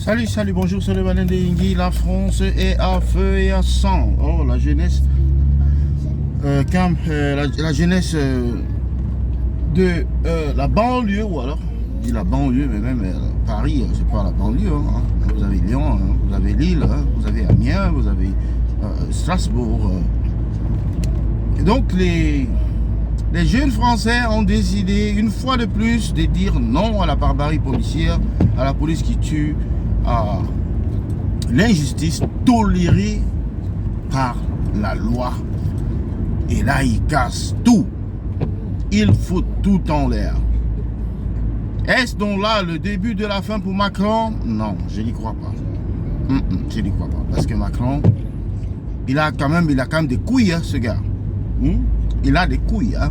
Salut, bonjour, c'est le Valin de Ingui. La France est à feu et à sang. Oh, la jeunesse, la jeunesse de la banlieue, ou alors, je dis la banlieue, mais même Paris, c'est pas la banlieue. Hein. Vous avez Lyon, hein, vous avez Lille, hein, vous avez Amiens, vous avez Strasbourg. Et donc, les jeunes Français ont décidé, une fois de plus, de dire non à la barbarie policière, à la police qui tue, à l'injustice tolérée par la loi. Et là, ils cassent tout. Ils foutent tout en l'air. Est-ce donc là le début de la fin pour Macron? Non, je n'y crois pas. Je n'y crois pas. Parce que Macron, il a quand même des couilles, hein, ce gars. Il a des couilles. Hein.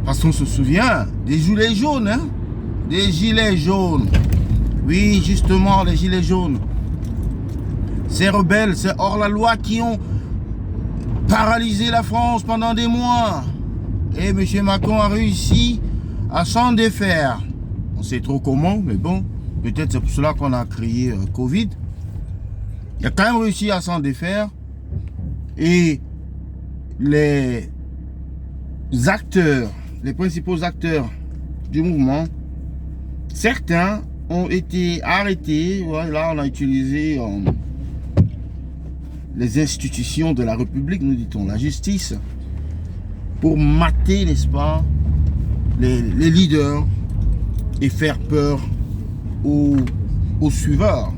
Parce qu'on se souvient des gilets jaunes. Hein. Des gilets jaunes. Oui, justement, les gilets jaunes. Ces rebelles, ces hors-la-loi qui ont paralysé la France pendant des mois. Et M. Macron a réussi à s'en défaire. On sait trop comment, mais bon, peut-être c'est pour cela qu'on a créé Covid. Il a quand même réussi à s'en défaire. Et les acteurs, les principaux acteurs du mouvement, certains ont été arrêtés. Voilà, on a utilisé les institutions de la République, nous dit-on, la justice, pour mater, n'est-ce pas, les leaders et faire peur aux suiveurs,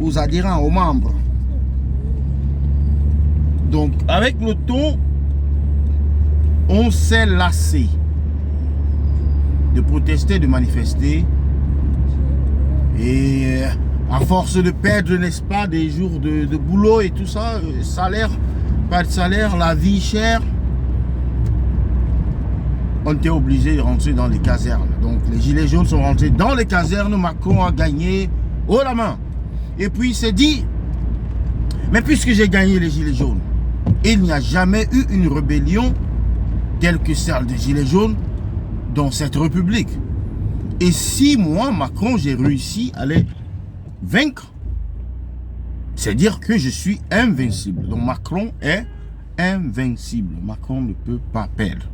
aux adhérents, aux membres. Donc, avec le temps, on s'est lassé de protester, de manifester. Et à force de perdre, n'est-ce pas, des jours de boulot et tout ça, salaire, pas de salaire, la vie chère, on était obligé de rentrer dans les casernes. Donc les gilets jaunes sont rentrés dans les casernes, Macron a gagné haut la main. Et puis il s'est dit, mais puisque j'ai gagné les gilets jaunes, il n'y a jamais eu une rébellion telle que celle des gilets jaunes dans cette république. Et si moi, Macron, j'ai réussi à les vaincre, c'est dire que je suis invincible. Donc Macron est invincible. Macron ne peut pas perdre.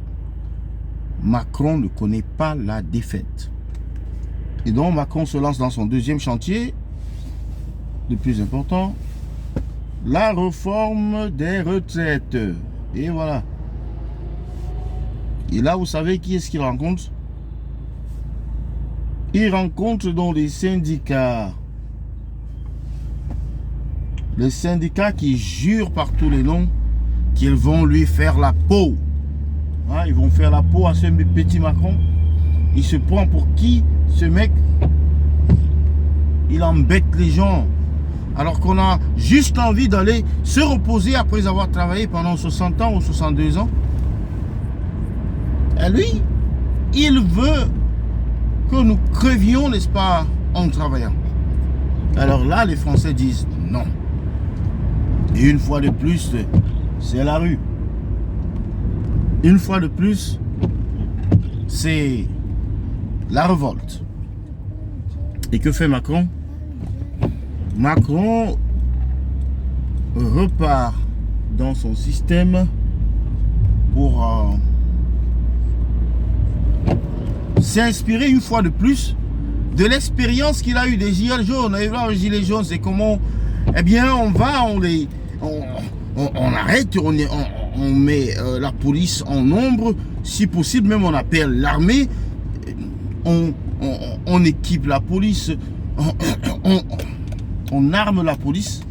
Macron ne connaît pas la défaite. Et donc Macron se lance dans son deuxième chantier, le plus important, la réforme des retraites. Et voilà. Et là, vous savez qui est-ce qu'il rencontre? Il rencontre dans les syndicats. Les syndicats qui jurent par tous les noms qu'ils vont lui faire la peau. Hein, ils vont faire la peau à ce petit Macron. Il se prend pour qui, ce mec? Il embête les gens. Alors qu'on a juste envie d'aller se reposer après avoir travaillé pendant 60 ans ou 62 ans. Et lui, il veut que nous crevions, n'est-ce pas, en travaillant. Alors là, les Français disent non. Et une fois de plus, c'est la rue. Une fois de plus, c'est la révolte. Et que fait Macron? Macron repart dans son système pour s'inspirer une fois de plus de l'expérience qu'il a eu des gilets jaunes. Et là, les gilets jaunes, c'est comment? Eh bien, on arrête, on met la police en nombre, si possible, même on appelle l'armée, on équipe la police, on arme la police.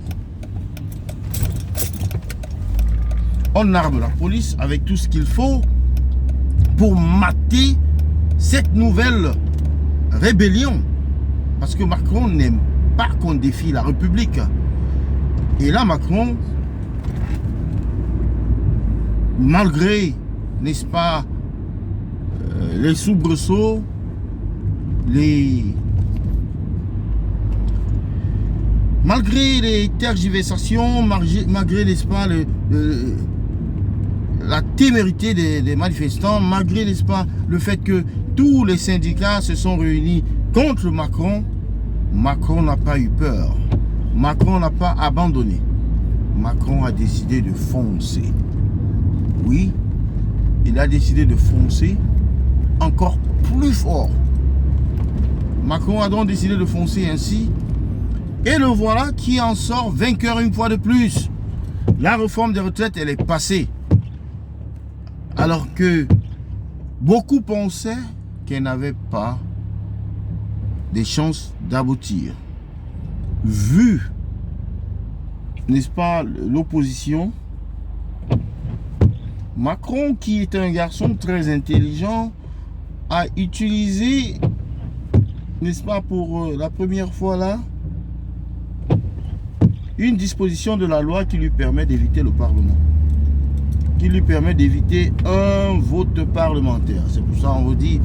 On arme la police avec tout ce qu'il faut pour mater cette nouvelle rébellion. Parce que Macron n'aime pas qu'on défie la République. Et là, Macron, malgré, n'est-ce pas, les soubresauts, malgré les tergiversations, malgré, n'est-ce pas, la témérité des manifestants, malgré, n'est-ce pas, le fait que tous les syndicats se sont réunis contre Macron, Macron n'a pas eu peur. Macron n'a pas abandonné. Macron a décidé de foncer. Oui, il a décidé de foncer encore plus fort. Macron a donc décidé de foncer ainsi. Et le voilà qui en sort vainqueur une fois de plus. La réforme des retraites, elle est passée. Alors que beaucoup pensaient qu'elle n'avait pas des chances d'aboutir. Vu, n'est-ce pas, l'opposition, Macron, qui est un garçon très intelligent, a utilisé, n'est-ce pas, pour la première fois là, une disposition de la loi qui lui permet d'éviter le Parlement, qui lui permet d'éviter un vote parlementaire. C'est pour ça qu'on vous dit,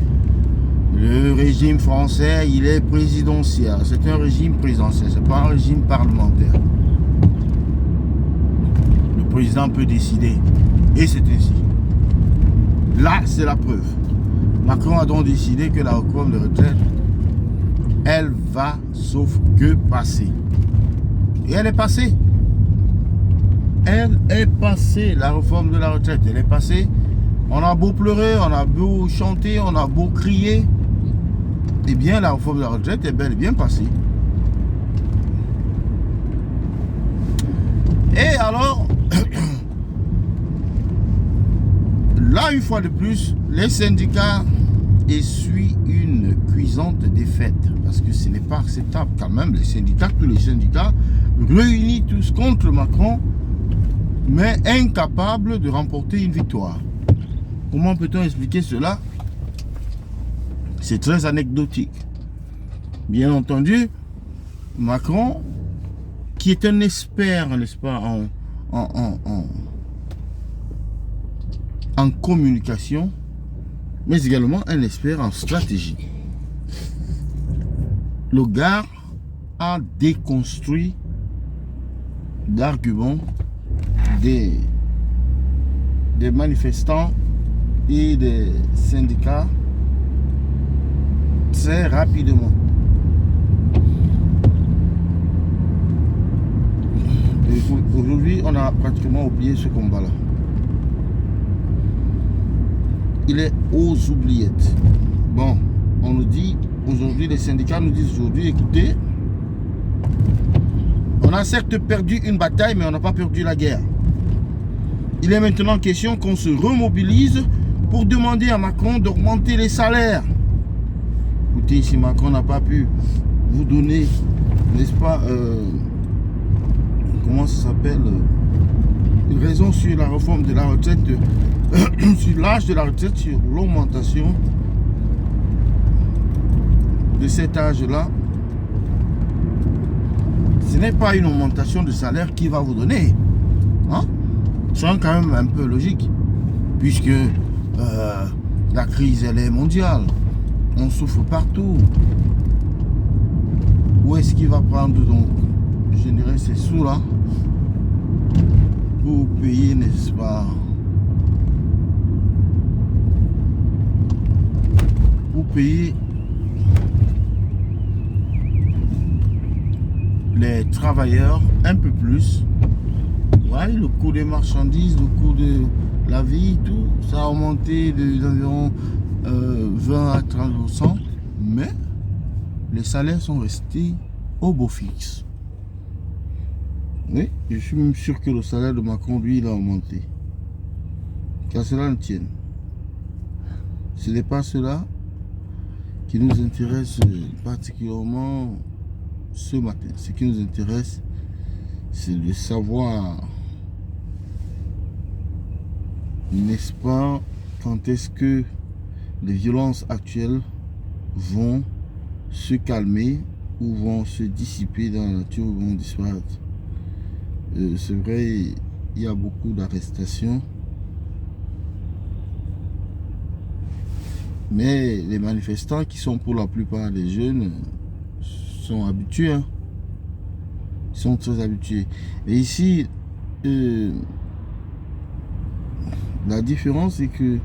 le régime français, il est présidentiel. C'est un régime présidentiel, c'est pas un régime parlementaire. Le président peut décider, et c'est ainsi. Là, c'est la preuve. Macron a donc décidé que la réforme de retraite, elle va sauf que passer. Et elle est passée. Elle est passée, la réforme de la retraite. Elle est passée. On a beau pleurer, on a beau chanter, on a beau crier. Eh bien, la réforme de la retraite est bel et bien passée. Et alors, là, une fois de plus, les syndicats essuient une cuisante défaite. Parce que ce n'est pas acceptable quand même, les syndicats, tous les syndicats, réunis tous contre Macron, mais incapables de remporter une victoire. Comment peut-on expliquer cela? C'est très anecdotique. Bien entendu, Macron, qui est un expert, n'est-ce pas, en communication, mais également un expert en stratégie. Le gars a déconstruit l'argument des manifestants et des syndicats très rapidement. Aujourd'hui, on a pratiquement oublié ce combat-là. Il est aux oubliettes. Bon, on nous dit aujourd'hui, les syndicats nous disent aujourd'hui, écoutez, on a certes perdu une bataille, mais on n'a pas perdu la guerre. Il est maintenant question qu'on se remobilise pour demander à Macron d'augmenter les salaires. Écoutez, si Macron n'a pas pu vous donner, n'est-ce pas, comment ça s'appelle, une raison sur la réforme de la retraite, sur l'âge de la retraite, sur l'augmentation de cet âge-là, ce n'est pas une augmentation de salaire qui va vous donner. Hein? C'est quand même un peu logique, puisque la crise, elle est mondiale. On souffre partout. Où est-ce qu'il va prendre donc, je dirais, ces sous-là pour payer, n'est-ce pas, pour payer les travailleurs un peu plus. Ouais, le coût des marchandises, le coût de la vie, tout, ça a augmenté d'environ 20 à 30%, mais les salaires sont restés au beau fixe. Oui, je suis même sûr que le salaire de Macron, lui, il a augmenté. Qu'à cela ne tienne. Ce n'est pas cela qui nous intéresse particulièrement ce matin. Ce qui nous intéresse, c'est de savoir, n'est-ce pas, quand est-ce que les violences actuelles vont se calmer ou vont se dissiper dans la nature ou vont disparaître. C'est vrai, il y a beaucoup d'arrestations, mais les manifestants, qui sont pour la plupart des jeunes, sont habitués, hein. Ils sont très habitués. Et ici, la différence, c'est que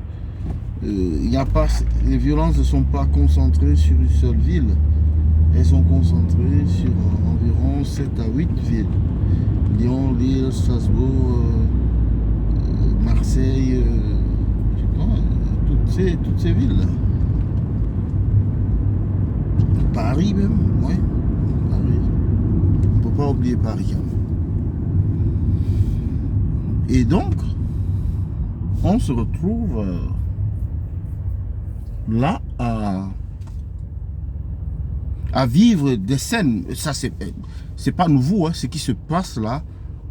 il y a pas, les violences ne sont pas concentrées sur une seule ville. Elles sont concentrées sur environ 7 à 8 villes. Lyon, Lille, Strasbourg, Marseille, je sais pas, toutes ces villes-là. Paris même, ouais. Paris. On ne peut pas oublier Paris. Et donc, on se retrouve là à vivre des scènes. Ça, c'est pas nouveau, hein. Ce qui se passe là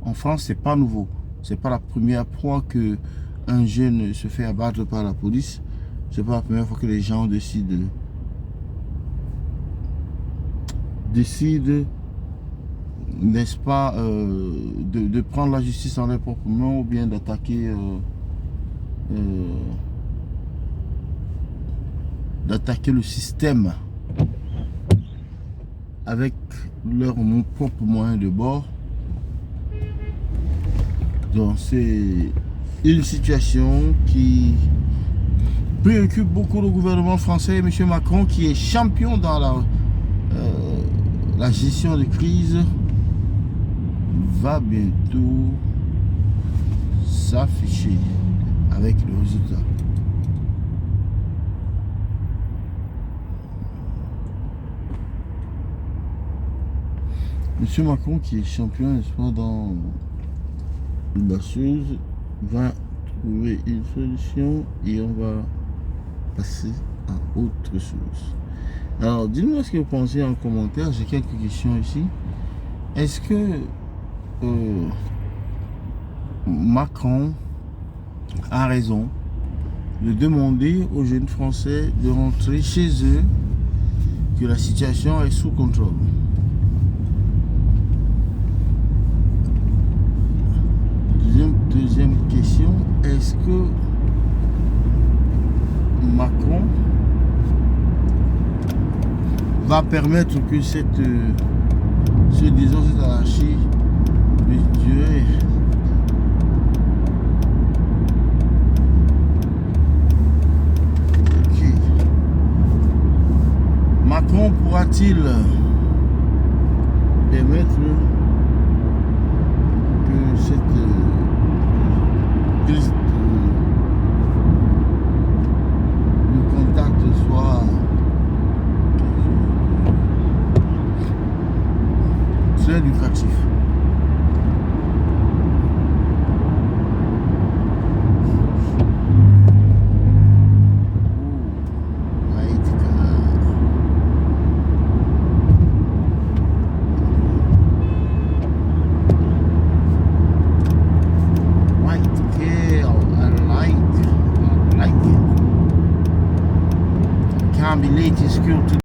en France, c'est pas nouveau. C'est pas la première fois que un jeune se fait abattre par la police. C'est pas la première fois que les gens décident, n'est-ce pas, de prendre la justice en leurs propres mains ou bien d'attaquer le système avec leurs propres moyens de bord. Donc c'est une situation qui préoccupe beaucoup le gouvernement français et M. Macron, qui est champion dans la gestion de crise, va bientôt s'afficher avec le résultat. M. Macron, qui est champion, n'est-ce pas, dans la chose, va trouver une solution et on va passer à autre chose. Alors, dites-moi ce que vous pensez en commentaire. J'ai quelques questions ici. Est-ce que Macron a raison de demander aux jeunes Français de rentrer chez eux, que la situation est sous contrôle? Deuxième question, est-ce que Macron va permettre que cette anarchie puisse durer? Ok. Macron pourra-t-il permettre que cette crise, le contact soit très lucratif? Can't be late in school today.